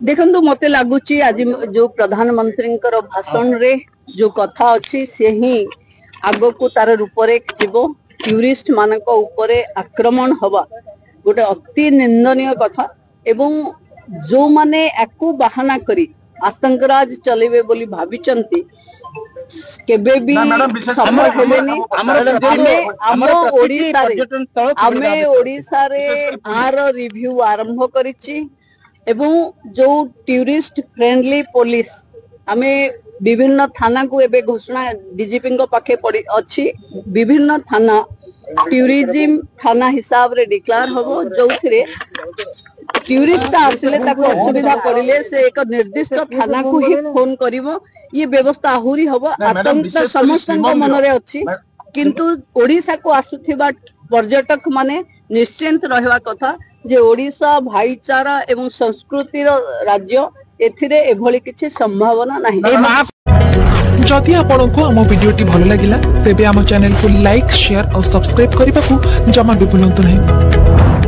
देखो मत लगुच आज जो प्रधानमंत्री भाषण रे जो कथा अच्छी से ही आग को तार रूपरेख जीव टूरिस्ट मानक उपरे आक्रमण हवा गोटे अति निंदनीय कथा एवं जो माने याकू बाहाना करी आतंकराज चलेबे बोली भाविचंती केबे भी सफल हेबेनी आमे ओडिसा रे आर रिव्यू आरंभ करिछि एवं जो टूरिस्ट फ्रेंडली पुलिस आमे विभिन्न थाना को एबे घोषणा डीजीपी पाखे पड़ी अच्छी विभिन्न थाना टूरिज्म थाना हिसाब रे डिक्लेयर होबो जो थिरे टूरिस्ट आसिले ताको असुविधा पड़िले से एक निर्दिष्ट थाना को ही फोन करिवो ये व्यवस्था आहुरी होबो आतंक समस्त मन रे अछि किंतु ओडिसा को आसुथिबा पर्यटक माने निश्चिंत रहवा कथा जे ओडिसा भाईचारा एवं संस्कृति राज्य एथिरे एभली किछि संभावना नाही। जदि आपको आम भिडी भल लगा तेब आम चैनल को लाइक शेयर और सब्सक्राइब करने को जमा भी भूलु नहीं।